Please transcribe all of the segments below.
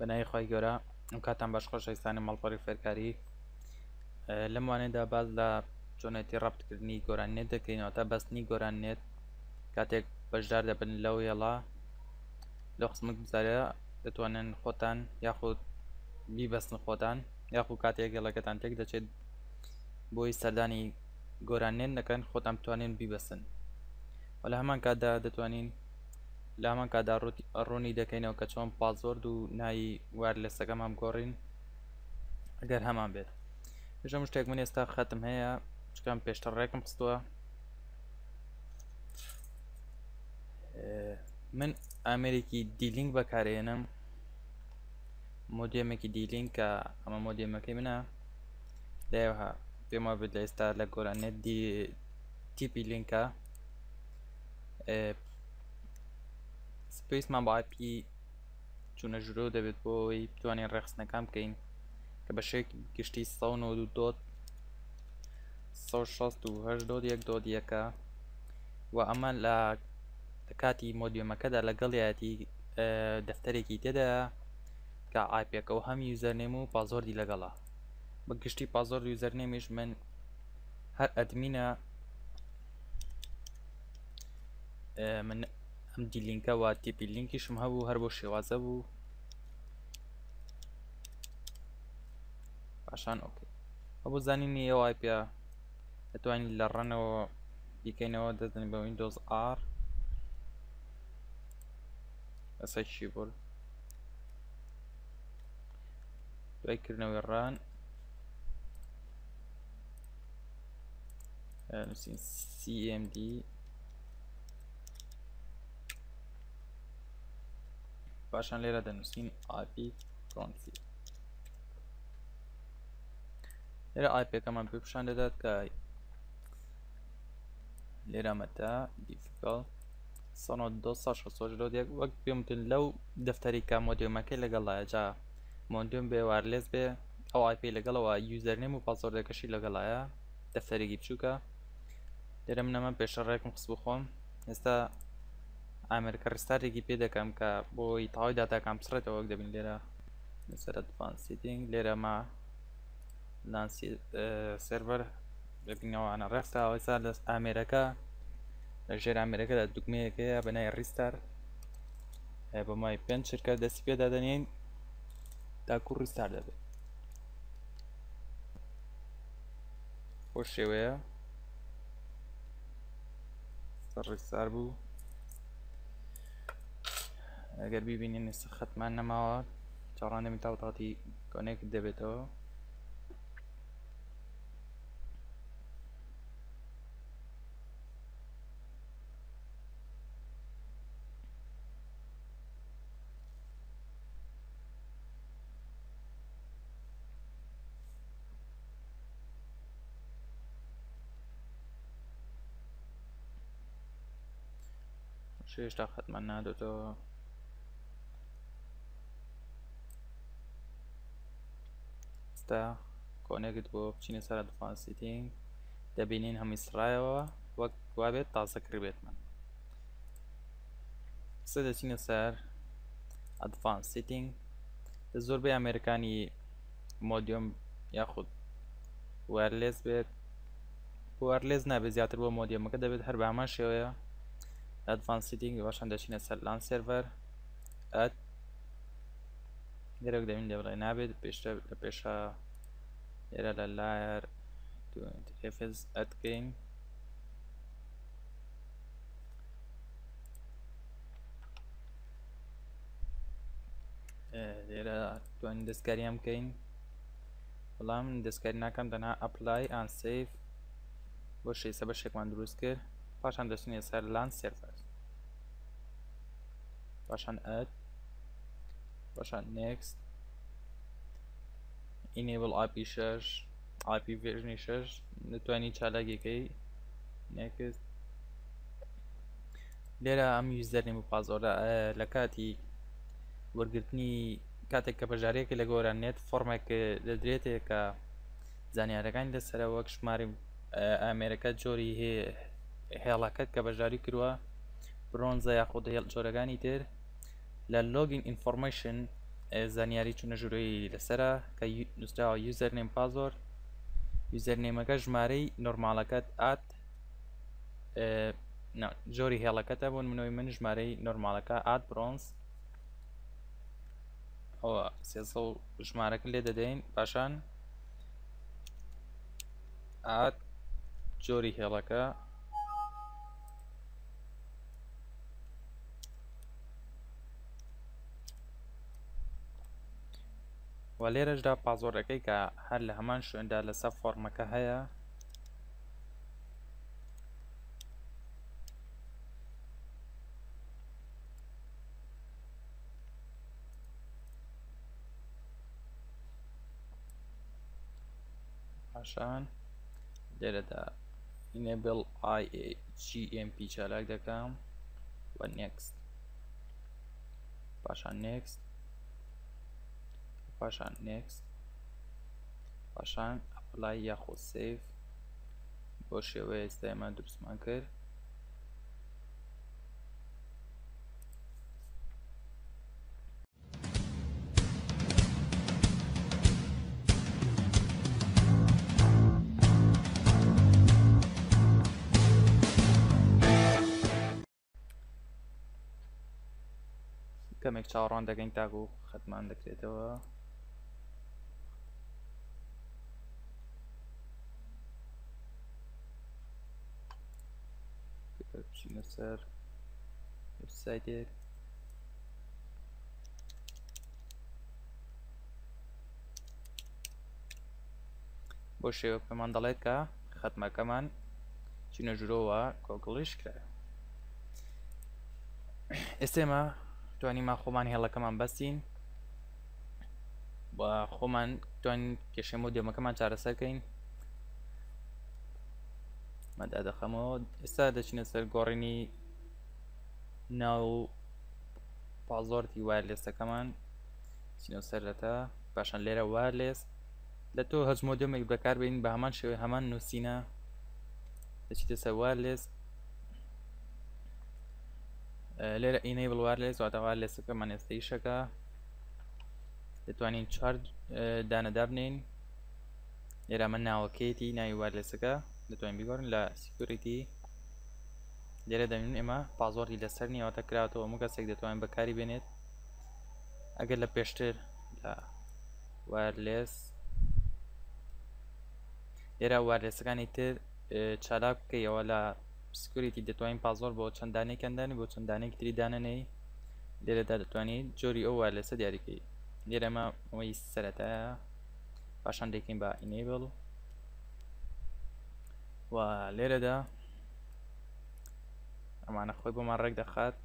بەنای خۆی گەورە ئەم کاتان باش خۆشەویستانی مەڵپەڕی فێرکاری لەم وانەیەدا باز لە چۆنێتی ڕەبتکردنی گۆرانێت دەکەینەوە تا بەستنی گۆرانێت کاتێک بەشدار دەبن لەو هێڵا لەو قسمت بزارە دەتوانن خۆتان یاخود بیبەستن خۆتان یاخود کاتێک گەڵەکەتان تێک دەچێت بۆی سەردانی گۆرانێت دەکەن خۆتان بتوانین بیبەستن و لە هەمان کاتدا دەتوانین لە هەمان کاتدا ڕوونی دەکەینەوە کە چۆن پاسوەرد و ناوی وایرلێسەکەمان بگۆڕین ئەگەر هەمان بێت بژەم شتێک من ئێستا خەتم هەیە چکەم پێشتر ڕێکم خستووە من ئامێرێکی دیلینگ بەکارێنم مۆدیەمێکی دیلینگ کە ئەمە مۆدیەمەکەی منە لێوە پێما بێت لە ئێستا لە گۆرانێت تیپی لینکە سپیسمان بە ئایپی چونە ژورۆ دەبێت بۆی بتوانین ڕێخستنەکان بکەین کە بە شێوەیەکی گشتی 192.168.1.1 و ئەمە لە کاتی مۆدیۆمەکەدا لەگەڵیەتی دەفتەرێکی تێدا کە ئایپەکەەوە هەم یوزەرنێم و پازۆردی لەگەڵا بە گشتی پازۆرد یوزەرنێمیش من هەر ئەدمینە من ئەم دیلینکە و تیپی لینکیشم هەبوو هەر بۆ شێوازە بوو پاشان ئۆکێ هەبوو زانینی ئەو ئایپە دەتوانین لە ڕەنەوە بیکەینەوە دەزانین بە ویندۆز R ئەسای کیبۆرد دوای کردنەوەی ڕان نووسین cmd پاشان لێرە دەنووسین IP proxy لێرە ئایپەکەمان پێ پیشان دەدات کە لێرە مەتە difficult 192.168 وەک پێمتن لەو دەفتەری کە مۆدیۆمەکەی لەگەڵایە جا مۆدیۆم بێ وایرلێس بێ ئەو IP لەگەڵەوە یوزەرنێم و پاسوەردەکەشی لەگەڵایە دەفتەرێکی بچووکە لێرە منەمە پێشە ڕێکم خست بخۆم ئێستا ئامریکا ڕستارێکی پێ دەکەم کە بۆی تاوای داتاکان بسڕێتەوە وەک دەبین لێرە لەسەر advanced setting لێرە ما لانسی سێرڤەر ببینەوەوانە ڕێستا ئێستا لە ئامێرەکە لە ژێر ئامێرەکەدا دوگمەیەکەیە بەنای ڕیستار بە مای 5 شرکە دەستی پێدا دەنێن تاکو ڕیستار دەبێت بۆ شێوەیە ڕیستار بوو ئەگەر بیبینین ئێستا خەتمان نەماوە چاڕان دەبین تاوتاتی کۆنێکت دەبێتەوە هێشتا خەتمان نادۆتەوە ئێستا کۆنێکت بۆ بچینە سەر advanced setting دەبینین هەمووی سڕایەوە وەک وابێت تازە کڕبێتمان قسە دەچینە سەر advanced setting زۆربەی ئامێرەکانی مۆدیۆم یاخود وایرلێس بێت وایرلێس نابێت زیاتر بۆ مۆدیۆمەکە دەبێت هەر بە هەمان شێوەیە advanced setting باشان دەچینە سەر LAN server ئەد لێرەک دەبین لێ بڵێ نابێت پێشتر لە پێشە لێرە لە layer to interface ئەد بکەین لێرە توانین دەستکاریان بکەین بەڵام دەستکاری ناکەم تەنها apply and save بۆ شەیسە بەشێکمان دروست کرد پاشان دەچینە سەر LAN server پاشان add پاشان next enable IP6 IP version 6 دەتوانین چالاکیەکەی next لێرە ئەم یوزەرنێم و پازۆردە لە کاتی وەرگرتنی کاتێک کە بەژارەیەکی لە گۆرانێت فۆرمێک دەدرێتێ کە زانیارەکانی لەسەرە وەک ژماری ئامێرەکە جۆری هێڵەکەت کە بەژاری کردووە برۆنزە یاخود جۆرەکانی تر لە login information زانیاری چونە ژوورەی لەسرە کە نووسراوە یوزەر نێم پازۆر یوزەر نێمەکە ژمارەی نۆرمالەکەت ئات جۆری هێڵەکەتە بۆ منەوەی من ژمارەی نۆرمالەکە ئات برۆنز ئەوە 300 ژمارەکە لێ دەدەین پاشان ئات جۆری هێڵەکە و لێرەشدا پازۆرەکەی کە هەر لە هەمان شوێندا لەسەر فۆرمەکە هەیە پاشان لێرەدا enable IAGMP چالاک دەکەم و next پاشان next پاشان next پاشان apply یاخۆ save بۆ شێوەیە ئێستا ئێمە دروستمان کرد کەمێک چاوەڕوان دەکەین تاکو خەتمان دەکرێتەوە بچینە سەر وێبسایتێک بۆ شێوە پێمان دەڵێت کە خەتمەکەمان چینە ژوورەوە کۆگڵیش کرا ئێستێمە توانیمە خۆمان هێڵەکەمان بەستین بە خۆمان توانین کێشەی مۆدیۆمەکەمان چارەسەرکەین مەدا دەخەمەوە ئێستا دەچینە سەر گۆڕینی ناو پازۆرتی وایرلێسەکەمان چینە سەرەتا پاشان لێرە وایرلێس لە تۆ هەز مۆدیۆمێک بەکاربێنین بە هەمان شێوەی هەمان نووسینە دەچیتە سەر وایرلێس لێرە enable wireless واتە وایرلێسەکەمان ئێستا ئیشەکە دەتوانین 4 دانەدا بنین لێرە من ناوەکەیەتی ناوی وایرلێسەکە دەتوانین بیگۆڕین لە سیکیۆریتی لێرە دەبین ئێمە پازۆڕی لەسەر نیەوەتە کراوەتەوە هەموو کەسێک دەتوانین بەکاری بێنێت ئەگەر لە پێشتر لە وایرلێس لێرە وایرلێسەکانی تر چالاک بکەیەوە لە سکیۆریتی دەتوانین پازۆر بۆ چەند دانەیەکەندانی بۆ چەند دانەیەکی تری دانەنەی لێرەدا دەتوانین جۆری ئەو وایرلێسە دیاریکەی لێرە ئەمە ئەوەی سەرەتایە پاشان دەکەین بە enable و لێرەدا ئەمانە خۆی بۆمان ڕێک دەخات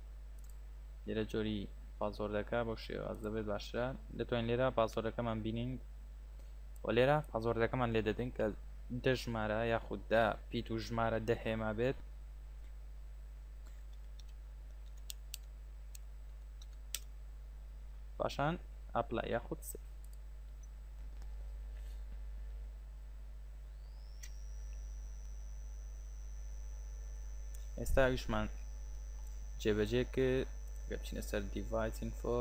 لێرە جۆری پازۆر دەکا بۆ شێواز دەبێت باشترە دەتوانین لێرە پازۆرەکەمان بینین و لێرە پازۆرەکەمان لێ دەدەین کە 10 ژمارە یاخود 10 پیت و ژمارە 10 هێما بێت پاشان apply یاخود save ئێستا ئەویشمان جێبەجێ کرد بچینە سەر device info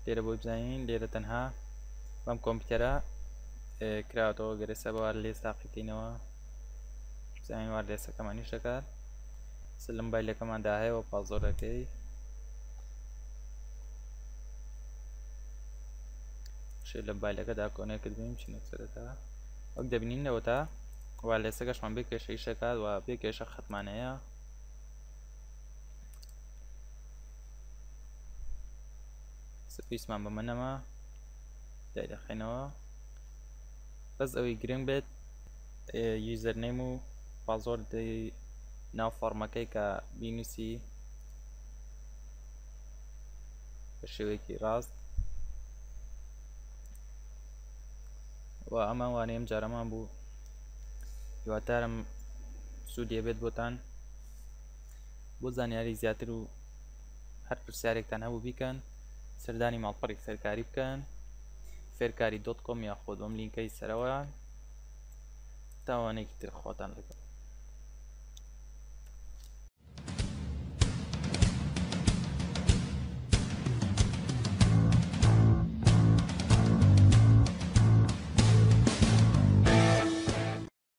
لێرە بۆی بزانین لێرە تەنها بەم کۆمپیوتەرە کراوەتەوە گەرەسە بە وایرلێس تاقیکەینەوە بزانین وایرلێسەکەمان ئیش دەکات لە مۆبایلەکەماندا هەیەەوە پازۆرەکەی لە مۆبایلەکەدا کۆنێکت بین بچینە سەرەتا وەک دەبینین لەوەتا وایرلێسەکەشمان بێ کێشە ئیش دەکات و بێ کێشە خەتمانەیە سپیسمان بەمە نەما دای دەخێنەوە بەس ئەوەی گرنگ بێت یوزەر نێم و پازۆر ناو فۆرمەکەی کە بینووسی بە شێوەیەکی ڕاست و ئەمە وانەیە ئەم جارەمان بوو هیوادارم سوودێ بێت بۆتان بۆ زانیاری زیاتر و هەر پرسیارێکتان هەبوو بیکەن سەردانی ماڵپەڕی فێرکاری بکەن فێرکاری.com یاخۆ ئەم لینکەی سەرەوە تاوانێکی تر خۆتان لەگەڵ